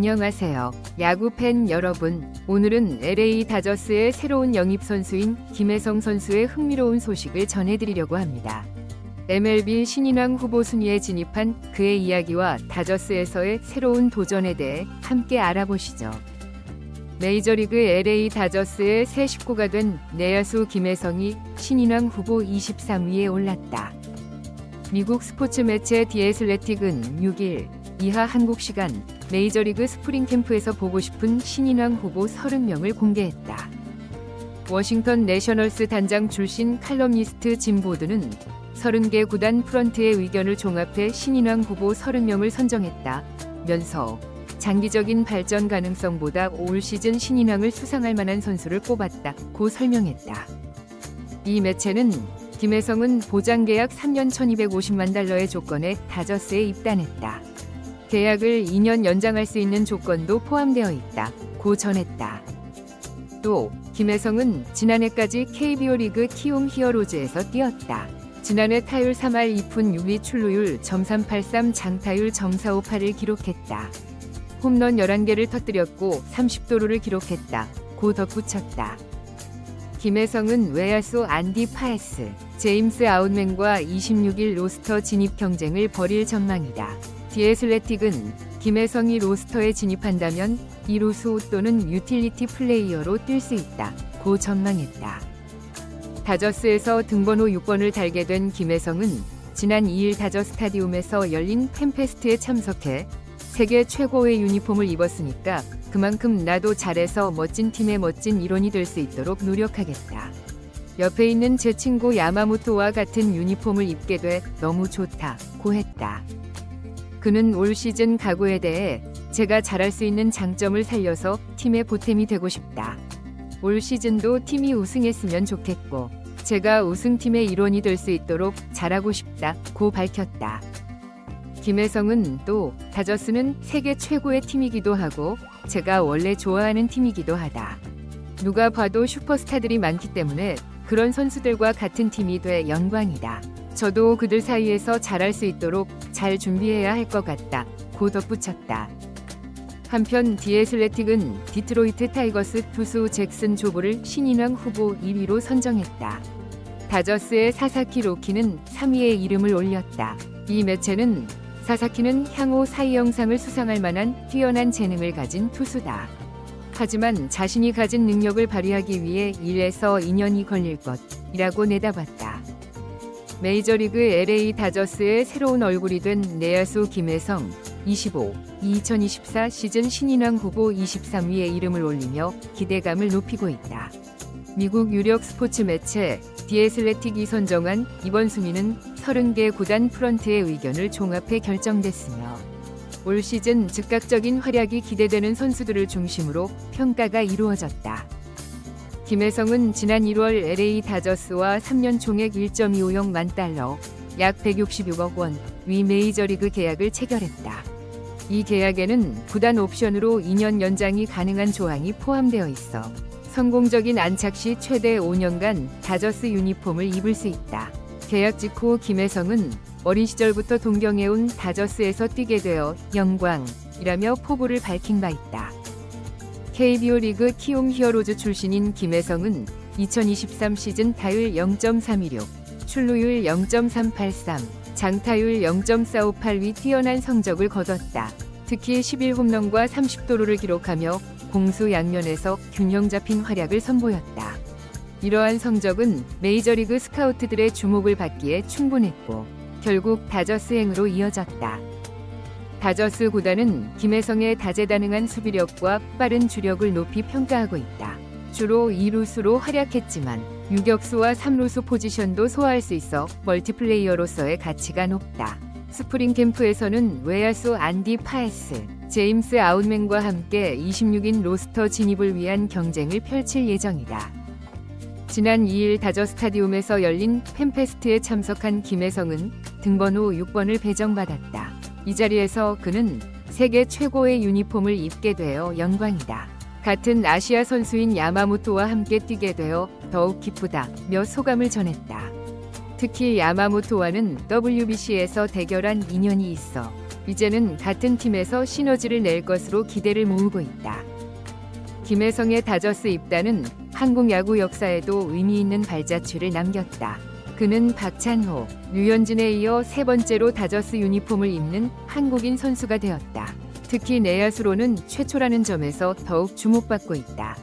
안녕하세요. 야구팬 여러분. 오늘은 LA 다저스의 새로운 영입 선수인 김혜성 선수의 흥미로운 소식을 전해드리려고 합니다. MLB 신인왕 후보 순위에 진입한 그의 이야기와 다저스에서의 새로운 도전에 대해 함께 알아보시죠. 메이저리그 LA 다저스의 새 식구가 된 내야수 김혜성이 신인왕 후보 23위에 올랐다. 미국 스포츠 매체 디 애슬레틱은 6일 이하 한국 시간 메이저리그 스프링 캠프에서 보고 싶은 신인왕 후보 30명을 공개했다. 워싱턴 내셔널스 단장 출신 칼럼니스트 짐 보드는 30개 구단 프런트의 의견을 종합해 신인왕 후보 30명을 선정했다면서 장기적인 발전 가능성보다 올 시즌 신인왕을 수상할 만한 선수를 뽑았다고 설명했다. 이 매체는 김혜성은 보장 계약 3년 1250만 달러의 조건에 다저스에 입단했다. 계약을 2년 연장할 수 있는 조건도 포함되어 있다고 전했다. 또 김혜성은 지난해까지 KBO 리그 키움 히어로즈에서 뛰었다. 지난해 타율 3할 2푼 6리 출루율 .383 장타율 .458을 기록했다. 홈런 11개를 터뜨렸고 30도루를 기록했다고 덧붙였다. 김혜성은 외야수 안디 파에스, 제임스 아웃맨과 26일 로스터 진입 경쟁을 벌일 전망이다. 디 애슬레틱은 김혜성이 로스터에 진입한다면 2루수 또는 유틸리티 플레이어로 뛸 수 있다고 전망했다. 다저스에서 등번호 6번을 달게 된 김혜성은 지난 2일 다저 스타디움에서 열린 팬페스트에 참석해 세계 최고의 유니폼을 입었으니까 그만큼 나도 잘해서 멋진 팀의 멋진 일원이 될 수 있도록 노력하겠다. 옆에 있는 제 친구 야마모토와 같은 유니폼을 입게 돼 너무 좋다고 했다. 그는 올 시즌 각오에 대해 제가 잘할 수 있는 장점을 살려서 팀의 보탬이 되고 싶다. 올 시즌도 팀이 우승했으면 좋겠고 제가 우승팀의 일원이 될 수 있도록 잘하고 싶다고 밝혔다. 김혜성은 또 다저스는 세계 최고의 팀이기도 하고 제가 원래 좋아하는 팀이기도 하다. 누가 봐도 슈퍼스타들이 많기 때문에 그런 선수들과 같은 팀이 돼 영광이다. 저도 그들 사이에서 잘할 수 있도록 잘 준비해야 할 것 같다고 덧붙였다. 한편 디 애슬레틱은 디트로이트 타이거스 투수 잭슨 조보를 신인왕 후보 2위로 선정했다. 다저스의 사사키 로키는 3위에 이름을 올렸다. 이 매체는 사사키는 향후 사이 영상을 수상할 만한 뛰어난 재능을 가진 투수다. 하지만 자신이 가진 능력을 발휘하기 위해 1에서 2년이 걸릴 것이라고 내다봤다. 메이저리그 LA 다저스의 새로운 얼굴이 된 내야수 김혜성 25, 2024 시즌 신인왕 후보 23위에 이름을 올리며 기대감을 높이고 있다. 미국 유력 스포츠 매체 디 애슬레틱이 선정한 이번 순위는 30개 구단 프런트의 의견을 종합해 결정됐으며 올 시즌 즉각적인 활약이 기대되는 선수들을 중심으로 평가가 이루어졌다. 김혜성은 지난 1월 LA 다저스와 3년 총액 1.250만 달러, 약 166억 원 위 메이저리그 계약을 체결했다. 이 계약에는 구단 옵션으로 2년 연장이 가능한 조항이 포함되어 있어 성공적인 안착 시 최대 5년간 다저스 유니폼을 입을 수 있다. 계약 직후 김혜성은 어린 시절부터 동경해온 다저스에서 뛰게 되어 영광이라며 포부를 밝힌 바 있다. KBO 리그 키움 히어로즈 출신인 김혜성은 2023 시즌 타율 0.316, 출루율 0.383, 장타율 0.458위 뛰어난 성적을 거뒀다. 특히 11홈런과 30도루를 기록하며 공수 양면에서 균형 잡힌 활약을 선보였다. 이러한 성적은 메이저리그 스카우트들의 주목을 받기에 충분했고 결국 다저스행으로 이어졌다. 다저스 구단은 김혜성의 다재다능한 수비력과 빠른 주력을 높이 평가하고 있다. 주로 2루수로 활약했지만 유격수와 3루수 포지션도 소화할 수 있어 멀티플레이어로서의 가치가 높다. 스프링 캠프에서는 외야수 안디 파에스, 제임스 아웃맨과 함께 26인 로스터 진입을 위한 경쟁을 펼칠 예정이다. 지난 2일 다저 스타디움에서 열린 팬페스트에 참석한 김혜성은 등번호 6번을 배정받았다. 이 자리에서 그는 세계 최고의 유니폼을 입게 되어 영광이다. 같은 아시아 선수인 야마모토와 함께 뛰게 되어 더욱 기쁘다며 소감을 전했다. 특히 야마모토와는 WBC에서 대결한 인연이 있어 이제는 같은 팀에서 시너지를 낼 것으로 기대를 모으고 있다. 김혜성의 다저스 입단은 한국 야구 역사에도 의미 있는 발자취를 남겼다. 그는 박찬호, 류현진에 이어 세 번째로 다저스 유니폼을 입는 한국인 선수가 되었다. 특히 내야수로는 최초라는 점에서 더욱 주목받고 있다.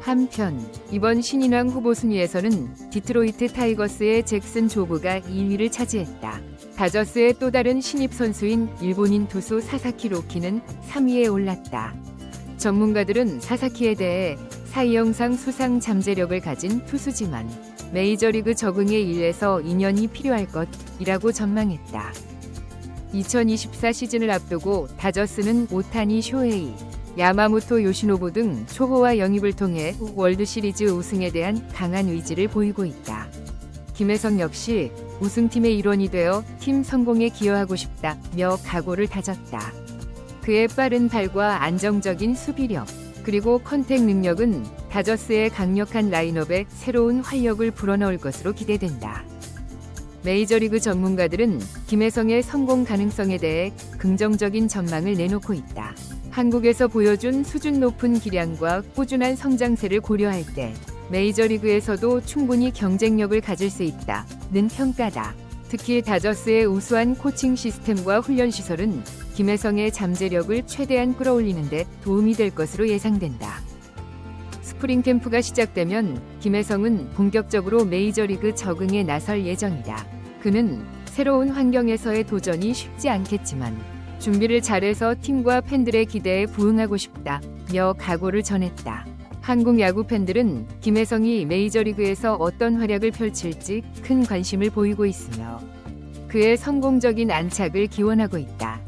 한편 이번 신인왕 후보 순위에서는 디트로이트 타이거스의 잭슨 조브가 2위를 차지했다. 다저스의 또 다른 신입 선수인 일본인 투수 사사키 로키는 3위에 올랐다. 전문가들은 사사키에 대해 사이 영상 수상 잠재력을 가진 투수지만 메이저리그 적응에 1에서 2년이 필요할 것이라고 전망했다. 2024 시즌을 앞두고 다저스는 오타니 쇼헤이, 야마모토 요시노부 등 초보와 영입을 통해 월드시리즈 우승에 대한 강한 의지를 보이고 있다. 김혜성 역시 우승팀의 일원이 되어 팀 성공에 기여하고 싶다며 각오를 다졌다. 그의 빠른 발과 안정적인 수비력, 그리고 컨택 능력은 다저스의 강력한 라인업에 새로운 활력을 불어넣을 것으로 기대된다. 메이저리그 전문가들은 김혜성의 성공 가능성에 대해 긍정적인 전망을 내놓고 있다. 한국에서 보여준 수준 높은 기량과 꾸준한 성장세를 고려할 때 메이저리그에서도 충분히 경쟁력을 가질 수 있다는 평가다. 특히 다저스의 우수한 코칭 시스템과 훈련 시설은 김혜성의 잠재력을 최대한 끌어올리는 데 도움이 될 것으로 예상된다. 스프링 캠프가 시작되면 김혜성은 본격적으로 메이저리그 적응에 나설 예정이다. 그는 새로운 환경에서의 도전이 쉽지 않겠지만 준비를 잘해서 팀과 팬들의 기대에 부응하고 싶다며 각오를 전했다. 한국 야구 팬들은 김혜성이 메이저리그에서 어떤 활약을 펼칠지 큰 관심을 보이고 있으며 그의 성공적인 안착을 기원하고 있다.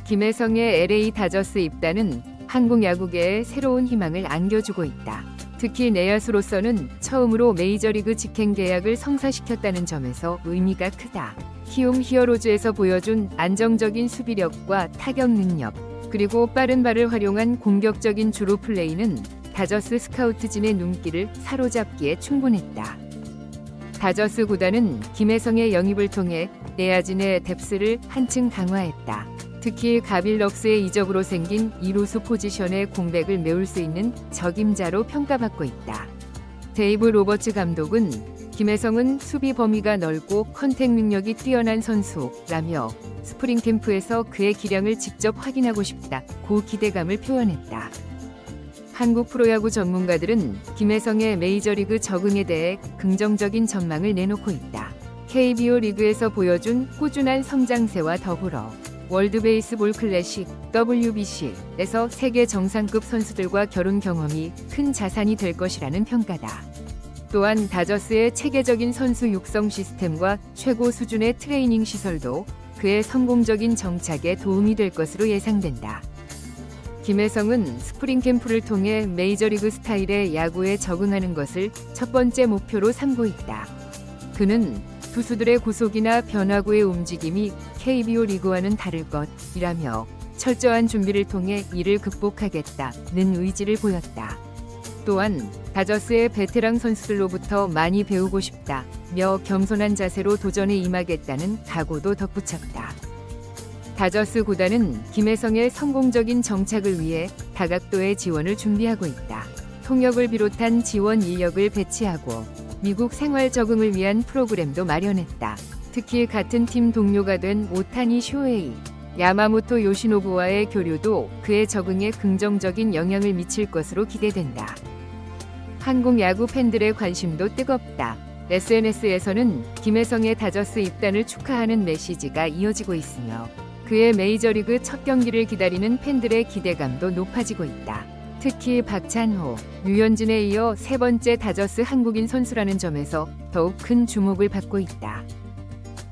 김혜성의 LA 다저스 입단은 한국 야구계에 새로운 희망을 안겨주고 있다. 특히 내야수로서는 처음으로 메이저리그 직행 계약을 성사시켰다는 점에서 의미가 크다. 키움 히어로즈에서 보여준 안정적인 수비력과 타격 능력, 그리고 빠른 발을 활용한 공격적인 주루 플레이는 다저스 스카우트진의 눈길을 사로잡기에 충분했다. 다저스 구단은 김혜성의 영입을 통해 내야진의 뎁스를 한층 강화했다. 특히 가빌럭스의 이적으로 생긴 2루수 포지션의 공백을 메울 수 있는 적임자로 평가받고 있다. 데이브 로버츠 감독은 김혜성은 수비 범위가 넓고 컨택 능력이 뛰어난 선수라며 스프링 캠프에서 그의 기량을 직접 확인하고 싶다고 기대감을 표현했다. 한국 프로야구 전문가들은 김혜성의 메이저리그 적응에 대해 긍정적인 전망을 내놓고 있다. KBO 리그에서 보여준 꾸준한 성장세와 더불어 월드 베이스볼 클래식 WBC에서 세계 정상급 선수들과 겨룬 경험이 큰 자산이 될 것이라는 평가다. 또한 다저스의 체계적인 선수 육성 시스템과 최고 수준의 트레이닝 시설도 그의 성공적인 정착에 도움이 될 것으로 예상된다. 김혜성은 스프링 캠프를 통해 메이저리그 스타일의 야구에 적응하는 것을 첫 번째 목표로 삼고 있다. 그는 투수들의 구속이나 변화구의 움직임이 KBO 리그와는 다를 것이라며 철저한 준비를 통해 이를 극복하겠다는 의지를 보였다. 또한 다저스의 베테랑 선수들로부터 많이 배우고 싶다며 겸손한 자세로 도전에 임하겠다는 각오도 덧붙였다. 다저스 구단은 김혜성의 성공적인 정착을 위해 다각도의 지원을 준비하고 있다. 통역을 비롯한 지원 인력을 배치하고 미국 생활 적응을 위한 프로그램도 마련했다. 특히 같은 팀 동료가 된 오타니 쇼헤이, 야마모토 요시노부와의 교류도 그의 적응에 긍정적인 영향을 미칠 것으로 기대된다. 한국 야구 팬들의 관심도 뜨겁다. SNS에서는 김혜성의 다저스 입단을 축하하는 메시지가 이어지고 있으며 그의 메이저리그 첫 경기를 기다리는 팬들의 기대감도 높아지고 있다. 특히 박찬호, 류현진에 이어 세 번째 다저스 한국인 선수라는 점에서 더욱 큰 주목을 받고 있다.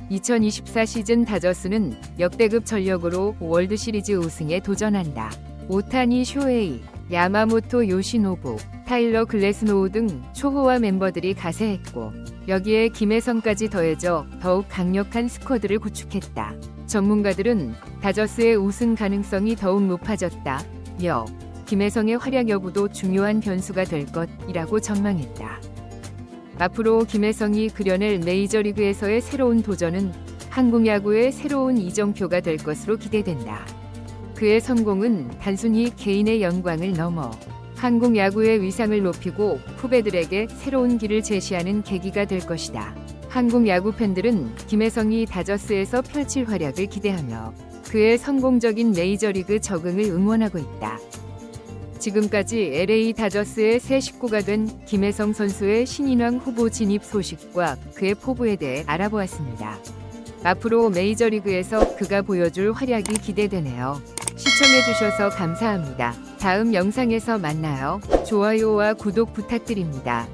2024 시즌 다저스는 역대급 전력으로 월드시리즈 우승에 도전한다. 오타니 쇼헤이, 야마모토 요시노부, 타일러 글래스노우 등 초호화 멤버들이 가세했고 여기에 김혜성까지 더해져 더욱 강력한 스쿼드를 구축했다. 전문가들은 다저스의 우승 가능성이 더욱 높아졌다며 김혜성의 활약 여부도 중요한 변수가 될 것이라고 전망했다. 앞으로 김혜성이 그려낼 메이저리그에서의 새로운 도전은 한국 야구의 새로운 이정표가 될 것으로 기대된다. 그의 성공은 단순히 개인의 영광을 넘어 한국 야구의 위상을 높이고 후배들에게 새로운 길을 제시하는 계기가 될 것이다. 한국 야구 팬들은 김혜성이 다저스에서 펼칠 활약을 기대하며 그의 성공적인 메이저리그 적응을 응원하고 있다. 지금까지 LA 다저스의 새 식구가 된 김혜성 선수의 신인왕 후보 진입 소식과 그의 포부에 대해 알아보았습니다. 앞으로 메이저리그에서 그가 보여줄 활약이 기대되네요. 시청해주셔서 감사합니다. 다음 영상에서 만나요. 좋아요와 구독 부탁드립니다.